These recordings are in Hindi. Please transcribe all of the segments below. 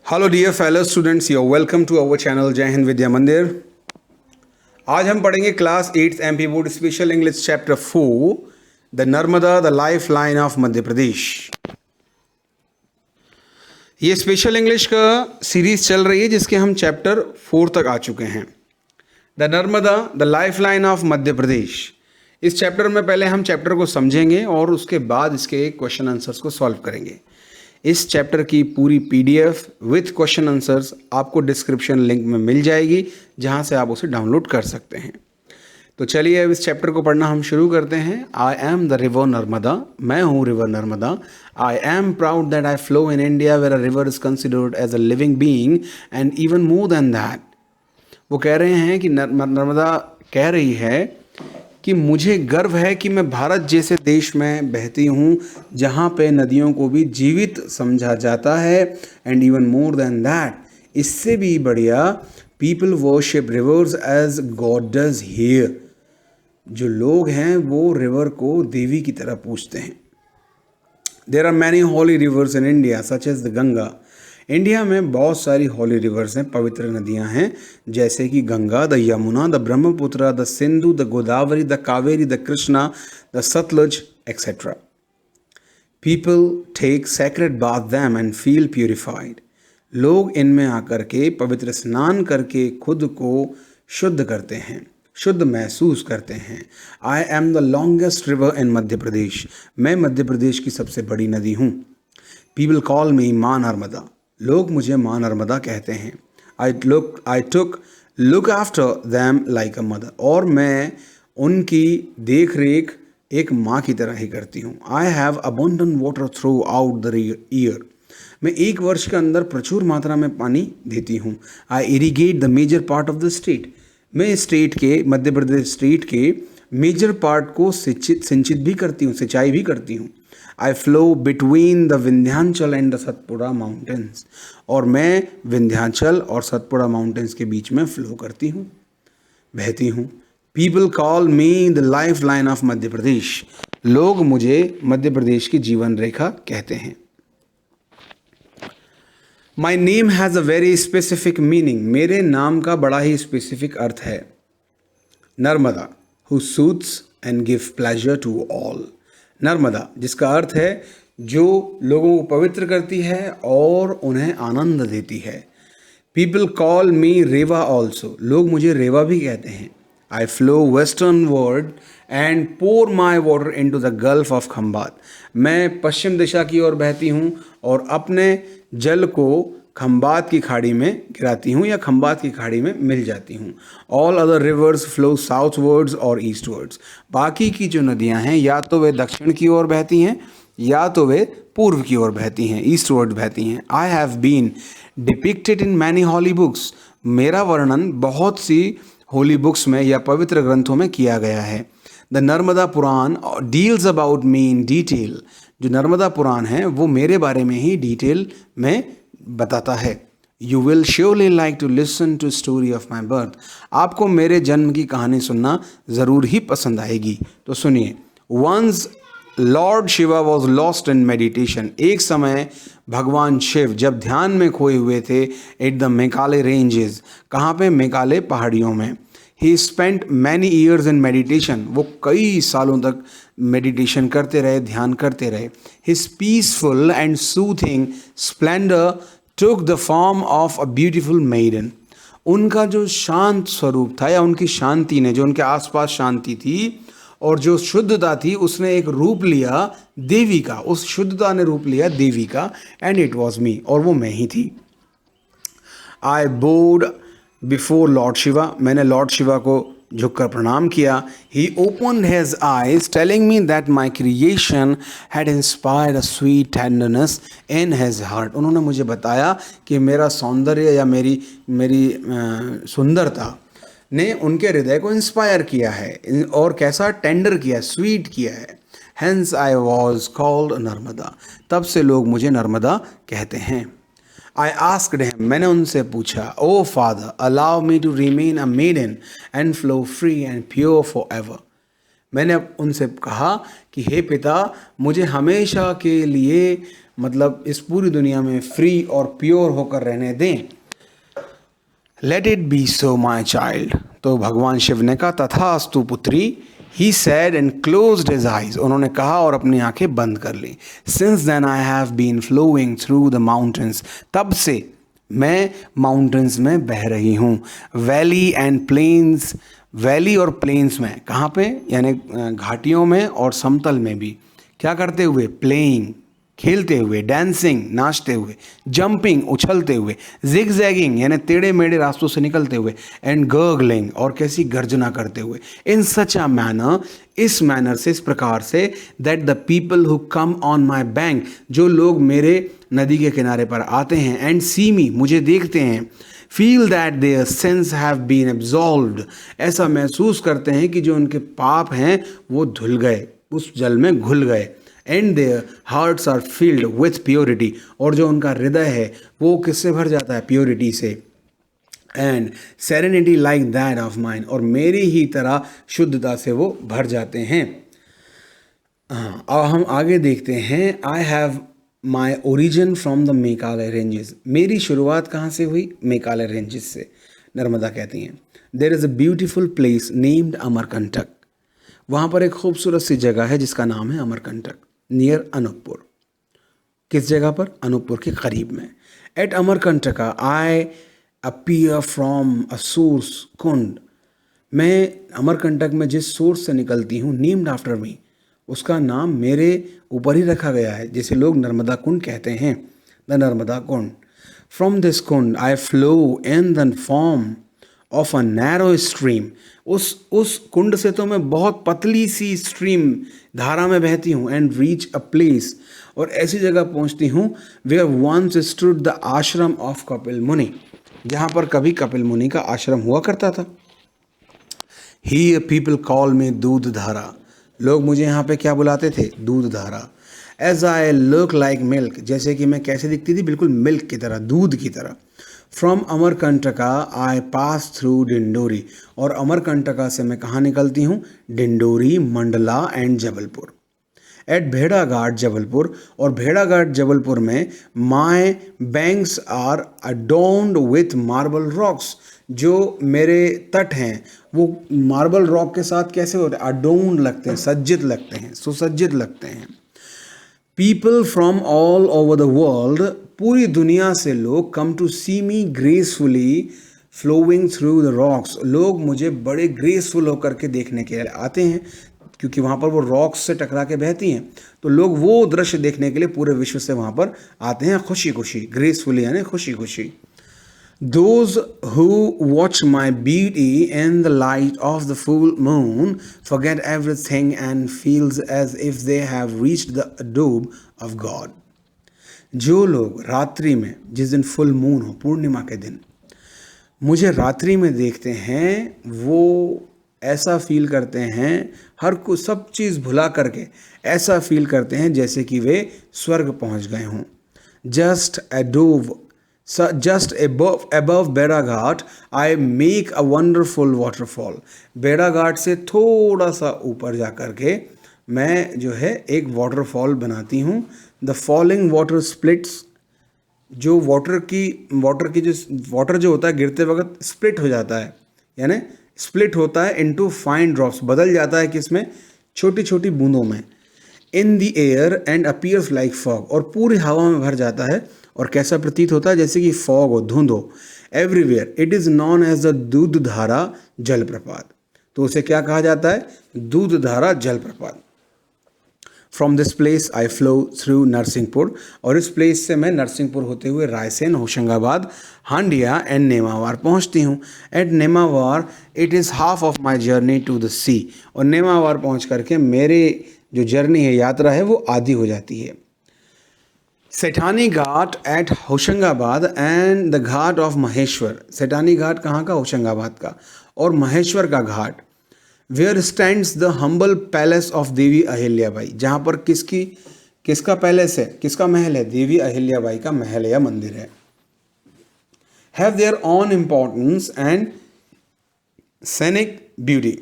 Hello dear fellow students, you welcome to our channel Jai Hind Vidya Mandir. आज हम पढ़ेंगे class 8th MP board special English chapter 4 the Narmada the life line of Madhya Pradesh. ये स्पेशल इंग्लिश का सीरीज चल रही है जिसके हम चैप्टर 4 तक आ चुके हैं। The Narmada the life line of Madhya Pradesh. इस चैप्टर में पहले हम चैप्टर को समझेंगे और उसके बाद इसके क्वेश्चन आंसर्स को सॉल्व करेंगे। इस चैप्टर की पूरी पीडीएफ विथ क्वेश्चन आंसर्स आपको डिस्क्रिप्शन लिंक में मिल जाएगी, जहां से आप उसे डाउनलोड कर सकते हैं। तो चलिए अब इस चैप्टर को पढ़ना हम शुरू करते हैं। I am the river Narmada, मैं हूँ river Narmada. I am proud that I flow in India where a river is considered as a living being and even more than that. वो कह रहे हैं कि नर्मदा कह रही है कि मुझे गर्व है कि मैं भारत जैसे देश में बहती हूँ जहाँ पे नदियों को भी जीवित समझा जाता है। And even more than that, इससे भी बढ़िया, people worship rivers as goddess here. जो लोग हैं वो रिवर को देवी की तरह पूजते हैं। There are many holy rivers in India such as the Ganga. India में बहुत सारी हॉली रिवर्स हैं, पवित्र नदियां हैं, जैसे कि Ganga, the Yamuna, the Brahmaputra, the Sindhu, the Godavari, the Kaveri, the Krishna, the Sutlej etcetera. People take sacred bath them and feel purified. लोग इनमें आकर के पवित्र स्नान करके खुद को शुद्ध करते हैं, शुद्ध महसूस करते हैं। I am the longest river in Madhya Pradesh. मैं मध्य प्रदेश की सबसे बड़ी नदी हूँ। पीपल कॉल मी माँ नर्मदा। लोग मुझे माँ नर्मदा कहते हैं। I took look after them like a mother. और मैं उनकी देख रेख एक माँ की तरह ही करती हूँ। I have abundant water through out the year. मैं एक वर्ष के अंदर प्रचुर मात्रा में पानी देती हूँ। I irrigate the major part of the state. मैं स्टेट के, मध्य प्रदेश स्टेट के मेजर पार्ट को सिंचित भी करती हूँ, सिंचाई भी करती हूँ। I flow between the Vindhyachal and the Satpura mountains. और मैं विंध्याचल और सतपुड़ा माउंटेन्स के बीच में फ्लो करती हूँ, बहती हूँ। People call me the life line of Madhya Pradesh. लोग मुझे मध्य प्रदेश की जीवन रेखा कहते हैं। My name has a very specific meaning. मेरे नाम का बड़ा ही स्पेसिफिक अर्थ है। Narmada, who soothes and give pleasure to all. Narmada, जिसका अर्थ है जो लोगों को पवित्र करती है और उन्हें आनंद देती है। People call me Reva also. लोग मुझे रेवा भी कहते हैं। I flow western word and pour my water into the gulf of Khambhat. मैं पश्चिम दिशा की ओर बहती हूँ और अपने जल को खम्बात की खाड़ी में गिराती हूँ या खम्बात की खाड़ी में मिल जाती हूँ। All other rivers flow southwards और ईस्टवर्ड्स। बाकी की जो नदियाँ हैं या तो वे दक्षिण की ओर बहती हैं या तो वे पूर्व की ओर बहती हैं, ईस्टवर्ड बहती हैं। I have been depicted in many holy books. मेरा वर्णन बहुत सी होली बुक्स में या पवित्र ग्रंथों में किया गया है। The Narmada Purana deals about me in detail. जो नर्मदा पुराण है वो मेरे बारे में ही डिटेल में बताता है। You will surely like to listen to story of my birth. आपको मेरे जन्म की कहानी सुनना ज़रूर ही पसंद आएगी, तो सुनिए। Once lord Shiva was lost in meditation. एक समय भगवान शिव जब ध्यान में खोए हुए थे एट द मेघालय रेंजेस। कहाँ पे? मेघालय पहाड़ियों में। ही spent many years in meditation. वो कई सालों तक मेडिटेशन करते रहे, ध्यान करते रहे। His peaceful and soothing splendour took the form of a beautiful maiden. उनका जो शांत स्वरूप था या उनकी शांति ने, जो उनके आसपास शांति थी और जो शुद्धता थी, उसने एक रूप लिया देवी का। उस शुद्धता ने रूप लिया देवी का। एंड इट वॉज मी, और वो मैं ही थी। I bowed before Lord Shiva. मैंने लॉर्ड शिवा को झुककर प्रणाम किया। He opened his eyes telling me that my creation had inspired a sweet tenderness in his heart. उन्होंने मुझे बताया कि मेरा सौंदर्य या मेरी सुंदरता ने उनके हृदय को इंस्पायर किया है और कैसा टेंडर किया, स्वीट किया है। Hence I was called Narmada. तब से लोग मुझे नर्मदा कहते हैं। I asked him. मैंने उनसे पूछा, O father allow me to remain a maiden and flow free and pure forever. मैंने उनसे कहा कि हे पिता, मुझे हमेशा के लिए मतलब इस पूरी दुनिया में फ्री और प्योर होकर रहने दें। Let it be so my child. तो भगवान शिव ने कहा तथास्तु पुत्री। He said and closed his eyes. उन्होंने कहा और अपनी आंखें बंद कर ली। Since then I have been flowing through the mountains. तब से मैं माउंटेन्स में बह रही हूँ। Valley and plains. वैली और प्लेन्स में, कहाँ पे, यानी घाटियों में और समतल में भी। क्या करते हुए? प्लेइंग, खेलते हुए, डांसिंग, नाचते हुए, जंपिंग, उछलते हुए, जिगजैगिंग यानी टेढ़े मेढ़े रास्तों से निकलते हुए, एंड गर्गलिंग और कैसी गर्जना करते हुए। इन सच अ मैनर, इस मैनर से, इस प्रकार से, that the people who come on my bank, जो लोग मेरे नदी के किनारे पर आते हैं, एंड सी मी, मुझे देखते हैं, feel that their sins have been absolved, ऐसा महसूस करते हैं कि जो उनके पाप हैं वो धुल गए, उस जल में घुल गए। And their hearts are filled with purity, और जो उनका हृदय है वो किससे भर जाता है? प्योरिटी से। And serenity like that of mind, और मेरी ही तरह शुद्धता से वो भर जाते हैं। हाँ, अब हम आगे देखते हैं। I have my origin from the Meghalaya ranges. मेरी शुरुआत कहाँ से हुई? मेघालय रेंजेस से। नर्मदा कहती हैं there is a beautiful place named Amarkantak. वहाँ पर एक खूबसूरत सी जगह है जिसका नाम है अमरकंटक, नियर अनूपपुर। किस जगह पर? अनूपपुर के करीब में। At Amarkantak I appear from a source kund. मैं अमरकंटक में जिस सोर्स से निकलती हूँ, नेम्ड आफ्टर मी, उसका नाम मेरे ऊपर ही रखा गया है, जिसे लोग नर्मदा कुंड कहते हैं, the Narmada Kund. From this Kund I flow in the form of a narrow stream. उस कुंड से तो मैं बहुत पतली सी स्ट्रीम, धारा में बहती हूँ। एंड रीच अ प्लेस, और ऐसी जगह पहुँचती हूँ, वेयर वंस स्टूड द आश्रम ऑफ कपिल मुनि, जहाँ पर कभी कपिल मुनि का आश्रम हुआ करता था। ही पीपल कॉल मी दूध धारा। लोग मुझे यहाँ पे क्या बुलाते थे? Dudh Dhara. As I look like milk, जैसे कि मैं कैसे दिखती थी? बिल्कुल मिल्क की तरह, दूध की तरह। From Amarkantak I pass through Dindori, और अमरकंटका से मैं कहाँ निकलती हूँ? डिंडोरी, मंडला एंड जबलपुर। एट भेड़ाघाट जबलपुर, और भेड़ाघाट जबलपुर में my banks are adorned with marble rocks. जो मेरे तट हैं वो मार्बल रॉक के साथ कैसे होते हैं? अडोन्ड लगते हैं, सज्जित लगते हैं, सुसज्जित लगते हैं। People from all over the world, पूरी दुनिया से लोग, come to see me gracefully flowing through the rocks. लोग मुझे बड़े ग्रेसफुल होकर के देखने के लिए आते हैं, क्योंकि वहाँ पर वो रॉक्स से टकरा के बहती हैं। तो लोग वो दृश्य देखने के लिए पूरे विश्व से वहाँ पर आते हैं, खुशी खुशी, ग्रेसफुली यानी खुशी खुशी। Those who watch my beauty in the light of the full moon forget everything and feels as if they have reached the adobe of God. जो लोग रात्रि में, जिस दिन फुल मून हो, पूर्णिमा के दिन, मुझे रात्रि में देखते हैं, वो ऐसा फील करते हैं, हर को सब चीज़ भुला करके ऐसा फील करते हैं जैसे कि वे स्वर्ग पहुंच गए हों। Just above Bhedaghat I make a wonderful waterfall. Bhedaghat से थोड़ा सा ऊपर जा कर के मैं जो है एक वाटरफॉल बनाती हूँ। द फॉलिंग वाटर स्प्लिट्स, जो वाटर जो होता है गिरते वक्त स्प्लिट हो जाता है, यानी स्प्लिट होता है इनटू फाइन ड्रॉप्स, बदल जाता है किसमें? छोटी छोटी बूंदों में। In the air and appears like fog, और पूरी हवा में भर जाता है और कैसा प्रतीत होता है? जैसे कि फॉग हो, धुंध हो। Everywhere it is known as the Dudh Dhara जलप्रपात। तो उसे क्या कहा जाता है? दूध धारा जलप्रपात। From this place I flow through Narsinghpur, और इस प्लेस से मैं नरसिंहपुर होते हुए रायसेन, होशंगाबाद, हांडिया एंड नेमावार पहुंचती हूं। At Nemawar it is half of my journey to the sea, और नेमावार पहुंच करके मेरे जो जर्नी है, यात्रा है, वो आधी हो जाती है। Sethani Ghat at Hoshangabad and the ghat of Maheshwar. Sethani Ghat कहाँ का? होशंगाबाद का। और महेश्वर का घाट। Where stands the humble palace of Devi Ahilyabai, जहाँ पर किसका पैलेस है, किसका महल है? देवी अहिल्याबाई का महल या मंदिर है। Have their on importance and सैनिक ब्यूटी।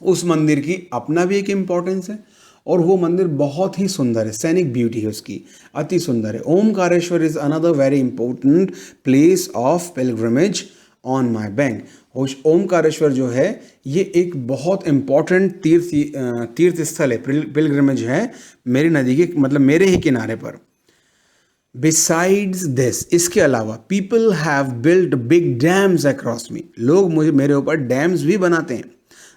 उस मंदिर की अपना भी एक इम्पोर्टेंस है और वो मंदिर बहुत ही सुंदर है, सैनिक ब्यूटी है उसकी, अति सुंदर है। Omkareshwar is another very important place of pilgrimage on my bank. Omkareshwar जो है ये एक बहुत इंपॉर्टेंट तीर्थ स्थल है, पिलग्रिमेज है मेरी नदी के, मतलब मेरे ही किनारे पर। बिसाइड्स दिस, इसके अलावा people have built big dams across me, लोग मुझे मेरे ऊपर डैम्स भी बनाते हैं।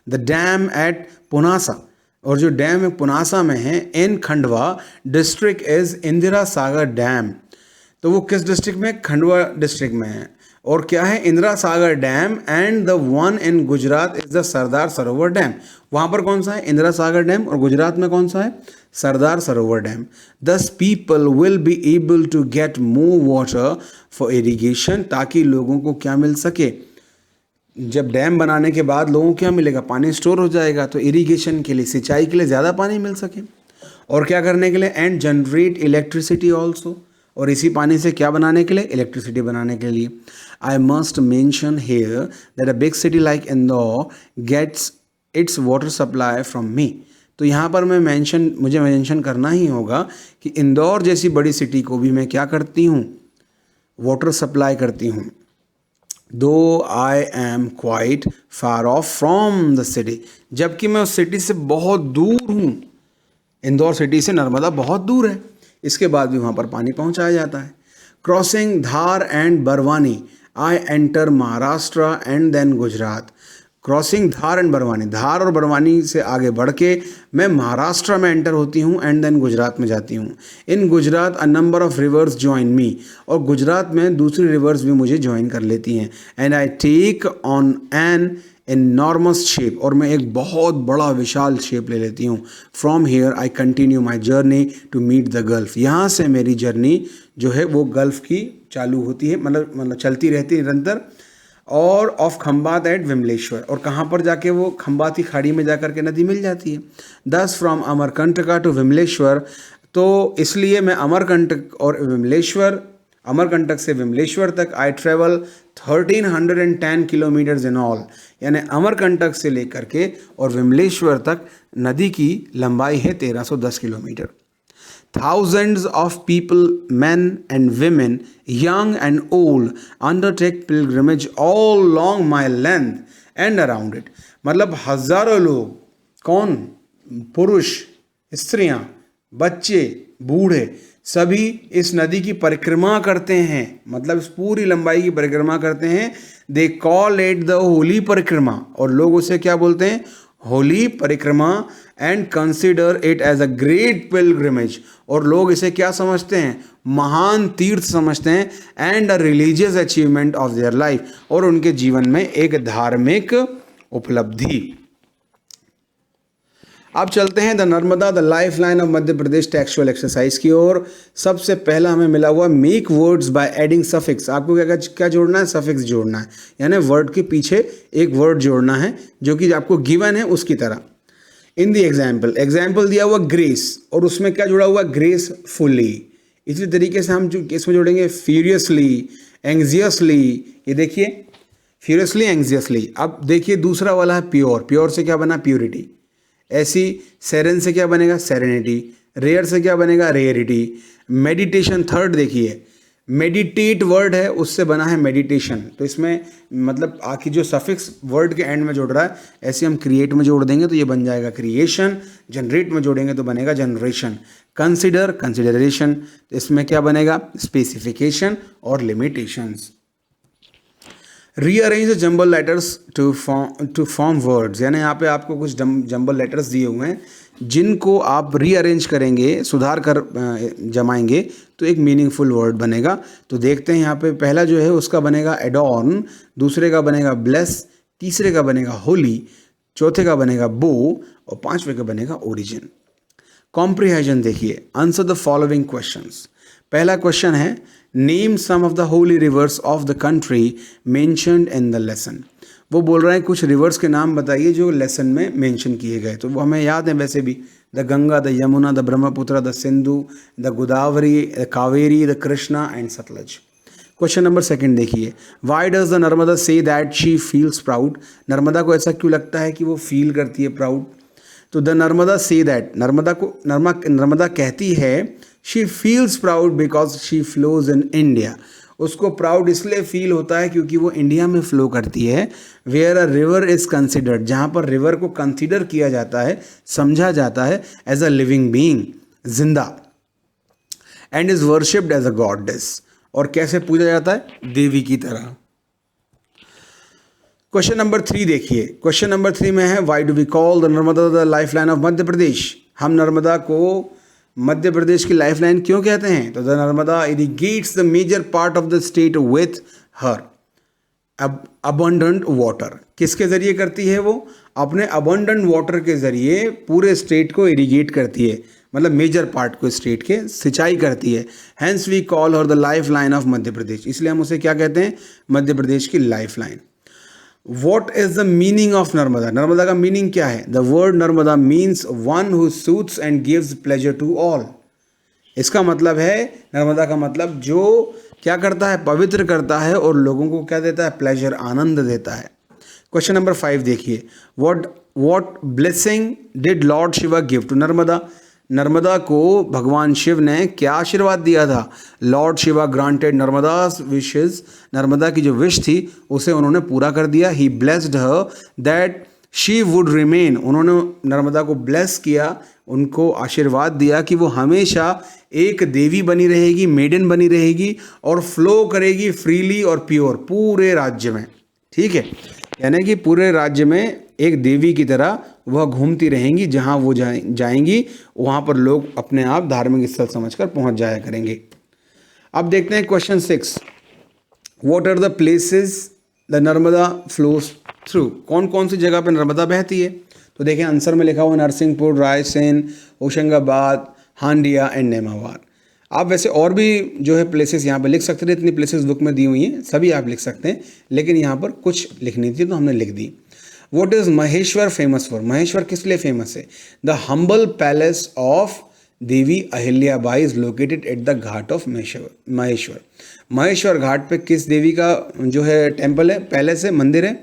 द डैम एट पुनासा, और जो डैम है पुनासा में है, in Khandwa district is Indira Sagar dam. तो वो किस डिस्ट्रिक्ट में? खंडवा डिस्ट्रिक्ट में है। और क्या है? Indira Sagar dam. And the one in Gujarat is the Sardar Sarovar dam. वहाँ पर कौन सा है? इंदिरा सागर डैम। और गुजरात में कौन सा है? सरदार Sarovar dam. Thus people will be able to get more water for irrigation, ताकि लोगों को क्या मिल सके? जब डैम बनाने के बाद लोगों को क्या मिलेगा? पानी स्टोर हो जाएगा, तो इरीगेशन के लिए, सिंचाई के लिए ज़्यादा पानी मिल सके। और क्या करने के लिए? एंड जनरेट इलेक्ट्रिसिटी ऑल्सो, और इसी पानी से क्या बनाने के लिए? इलेक्ट्रिसिटी बनाने के लिए। I must mention here that a big city like Indore gets its water supply from me. तो यहाँ पर मुझे मेंशन करना ही होगा कि इंदौर जैसी बड़ी सिटी को भी मैं क्या करती हूँ? वाटर सप्लाई करती हूँ। दो I am quite far of from the city, जबकि मैं उस सिटी से बहुत दूर हूँ। इंदौर सिटी से नर्मदा बहुत दूर है, इसके बाद भी वहाँ पर पानी पहुँचाया जाता है। Crossing Dhar and Barwani, I enter Maharashtra and then Gujarat. Crossing Dhar and Barwani, Dhar और बरवानी से आगे बढ़ के मैं महाराष्ट्र में एंटर होती हूँ एंड देन गुजरात में जाती हूँ। In Gujarat a number of rivers join me, और गुजरात में दूसरी रिवर्स भी मुझे ज्वाइन कर लेती हैं। And I take on an enormous shape, और मैं एक बहुत बड़ा विशाल शेप ले लेती हूँ। From here I continue my journey to meet the gulf, यहाँ से मेरी जर्नी जो है वो गल्फ की चालू होती है, मतलब चलती रहती है निरंतर। और ऑफ खंबात एट विमलेश्वर, और कहाँ पर जाके वो खंबात की खाड़ी में जाकर के नदी मिल जाती है। दस फ्रॉम अमरकंटका टू विमलेश्वर, तो इसलिए मैं अमरकंटक और विमलेश्वर, अमरकंटक से विमलेश्वर तक I travel 1310 kilometres in all, यानी अमरकंटक से लेकर के और विमलेश्वर तक नदी की लंबाई है 1310 kilometre. Thousands of people, men and women, young and old, undertake pilgrimage all along my length and around it. मतलब हजारों लोग, कौन? पुरुष, स्त्रियां, बच्चे, बूढ़े, सभी इस नदी की परिक्रमा करते हैं, मतलब इस पूरी लंबाई की परिक्रमा करते हैं। They call it the holy parikrama, और लोग उसे क्या बोलते हैं? Holy parikrama. And consider it as a great pilgrimage, और लोग इसे क्या समझते हैं? महान तीर्थ समझते हैं। And a religious achievement of their life, और उनके जीवन में एक धार्मिक उपलब्धि। अब चलते हैं the Narmada the life line of Madhya Pradesh textual exercise की ओर। सबसे पहला हमें मिला हुआ make words by adding suffix. आपको क्या जोड़ना है? सफिक्स जोड़ना है, यानी वर्ड के पीछे एक वर्ड जोड़ना है जो कि आपको गिवन है उसकी तरह। इन द एग्जाम्पल दिया हुआ ग्रेस, और उसमें क्या जुड़ा हुआ? ग्रेसफुली। इसी तरीके से हम इसमें जोड़ेंगे फ्यूरियसली, एंग्जियसली। ये देखिए, फ्यूरियसली, एंग्जियसली। अब देखिए दूसरा वाला है प्योर। प्योर से क्या बना? प्योरिटी। ऐसी सेरेन से क्या बनेगा? सेरेनिटी। रेयर से क्या बनेगा? रेयरिटी। मेडिटेशन, थर्ड देखिए, मेडिटेट वर्ड है, उससे बना है मेडिटेशन। तो इसमें मतलब आखिर जो सफिक्स वर्ड के एंड में जोड़ रहा है, ऐसे हम क्रिएट में जोड़ देंगे तो ये बन जाएगा क्रिएशन। जनरेट में जोड़ेंगे तो बनेगा जनरेशन। Consider, consideration. तो इसमें क्या बनेगा? स्पेसिफिकेशन और limitations. Rearrange jumble letters to form words, यानी यहाँ पे आपको कुछ जंबल लेटर्स दिए हुए हैं जिनको आप रीअरेंज करेंगे, सुधार कर जमाएंगे तो एक मीनिंगफुल वर्ड बनेगा। तो देखते हैं यहाँ पे पहला जो है उसका बनेगा एडॉर्न, दूसरे का बनेगा ब्लेस, तीसरे का बनेगा होली, चौथे का बनेगा बो, और पांचवे का बनेगा ओरिजिन। कॉम्प्रिहेंशन देखिए, आंसर द फॉलोइंग क्वेश्चंस। पहला क्वेश्चन है name some of the holy rivers of the country mentioned in the lesson. वो बोल रहे हैं कुछ रिवर्स के नाम बताइए जो लेसन में मेंशन किए गए। तो वो हमें याद है वैसे भी, the Ganga, the Yamuna, the Brahmaputra, the Sindhu, the Godavari, the Kaveri, the Krishna and Satluj. Question number second देखिए, why does the Narmada say that she feels proud. Narmada को ऐसा क्यों लगता है कि वो फील करती है प्राउड? तो the Narmada say that, Narmada कहती है she feels proud because she flows in India, उसको प्राउड इसलिए फील होता है क्योंकि वो इंडिया में फ्लो करती है। Where a river is considered, जहाँ पर रिवर को कंसिडर किया जाता है, समझा जाता है एज अ लिविंग बीइंग, जिंदा, and is worshipped as a goddess, और कैसे पूजा जाता है, देवी की तरह। क्वेश्चन नंबर 3 देखिए, क्वेश्चन नंबर 3 में है why do we call the Narmada the life line of Madhya Pradesh, हम नर्मदा को मध्य प्रदेश की लाइफ लाइन क्यों कहते हैं? तो the Narmada irrigates the major part of the state with her abundant water, किसके जरिए करती है वो? अपने अबंडेंट वाटर के जरिए पूरे स्टेट को इरिगेट करती है, मतलब मेजर पार्ट को स्टेट के सिंचाई करती है। Hence we call her the life line of Madhya Pradesh, इसलिए हम उसे क्या कहते हैं? मध्य प्रदेश की life line. What is the meaning of Narmada, Narmada का मीनिंग क्या है? The word Narmada means one who soothes and gives pleasure to all, इसका मतलब है, नर्मदा का मतलब जो क्या करता है? पवित्र करता है और लोगों को क्या देता है? प्लेजर, आनंद देता है। क्वेश्चन नंबर 5 देखिए, what blessing did Lord Shiva give to Narmada, Narmada को भगवान शिव ने क्या आशीर्वाद दिया था? Lord Shiva granted Narmada's wishes, Narmada की जो विश थी उसे उन्होंने पूरा कर दिया। He blessed her that she would remain, उन्होंने नर्मदा को ब्लेस किया, उनको आशीर्वाद दिया कि वो हमेशा एक देवी बनी रहेगी, मेडन बनी रहेगी और फ्लो करेगी फ्रीली और प्योर पूरे राज्य में। ठीक है, यानी कि पूरे राज्य में एक देवी की तरह वह घूमती रहेंगी, जहाँ वो जाएंगी वहाँ पर लोग अपने आप धार्मिक स्थल समझकर पहुँच जाया करेंगे। अब देखते हैं question 6, what are the places the Narmada flows through, कौन कौन सी जगह पर नर्मदा बहती है? तो देखें आंसर में लिखा हुआ नरसिंहपुर, रायसेन, होशंगाबाद, हांडिया एंड नेमावार। आप वैसे और भी जो है प्लेसेस यहाँ पे लिख सकते थे, इतनी प्लेसेस बुक में दी हुई हैं, सभी आप लिख सकते हैं, लेकिन यहाँ पर कुछ लिखनी थी तो हमने लिख दी। What is Maheshwar famous for, Maheshwar किस लिए फेमस है? The humble palace of Devi Ahilyabai is located at the ghat of Maheshwar, Maheshwar Ghat पे किस देवी का जो है टेम्पल है, पैलेस है, मंदिर है?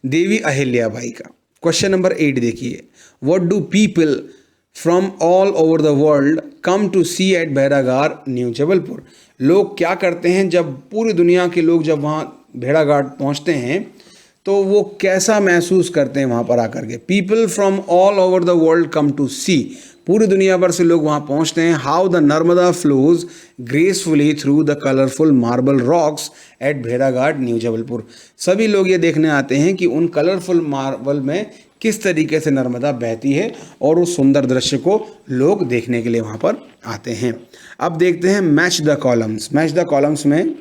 देवी अहिल्याबाई का। क्वेश्चन नंबर 8 देखिए, what do people from all over the world come to see at भेड़ाघाट न्यू जबलपुर, लोग क्या करते हैं जब पूरी दुनिया के लोग जब वहाँ भेड़ाघाट पहुँचते हैं तो वो कैसा महसूस करते हैं वहाँ पर आकर के? People from all over the world come to see, पूरी दुनिया भर से लोग वहाँ पहुँचते हैं। How the Narmada flows gracefully through the colourful marble rocks at भेड़ाघाट न्यू जबलपुर, सभी लोग ये देखने आते हैं कि उन कलरफुल मार्बल में किस तरीके से नर्मदा बहती है और उस सुंदर दृश्य को लोग देखने के लिए वहाँ पर आते हैं। अब देखते हैं match the columns, match the columns में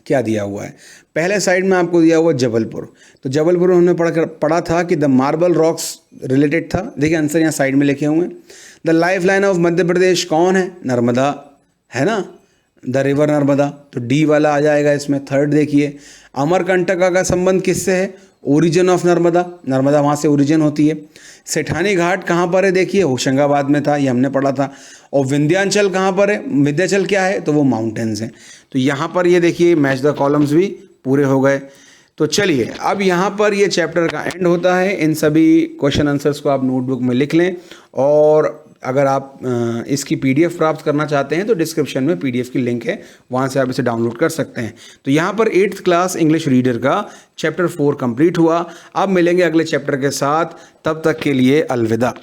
क्या दिया हुआ है? पहले साइड में आपको दिया हुआ जबलपुर, तो जबलपुर उन्होंने पढ़ा था कि द मार्बल रॉक्स रिलेटेड था। देखिए आंसर यहाँ साइड में लिखे हुए हैं। The life line of Madhya प्रदेश कौन है? नर्मदा है ना, द रिवर नर्मदा, तो डी वाला आ जाएगा इसमें। थर्ड देखिए, अमरकंटका का संबंध किससे है? ओरिजिन ऑफ नर्मदा, नर्मदा वहाँ से ओरिजिन होती है। सेठानी घाट कहाँ पर है? देखिए होशंगाबाद में था, ये हमने पढ़ा था। और विंध्याचल कहाँ पर है? विंध्याचल क्या है? तो वो माउंटेन्स हैं। तो यहाँ पर ये देखिए मैच द कॉलम्स भी पूरे हो गए। तो चलिए अब यहाँ पर ये चैप्टर का एंड होता है। इन सभी क्वेश्चन आंसर्स को आप नोटबुक में लिख लें, और अगर आप इसकी पीडीएफ प्राप्त करना चाहते हैं तो डिस्क्रिप्शन में पीडीएफ की लिंक है, वहाँ से आप इसे डाउनलोड कर सकते हैं। तो यहाँ पर 8th क्लास इंग्लिश रीडर का चैप्टर 4 कंप्लीट हुआ। अब मिलेंगे अगले चैप्टर के साथ, तब तक के लिए अलविदा।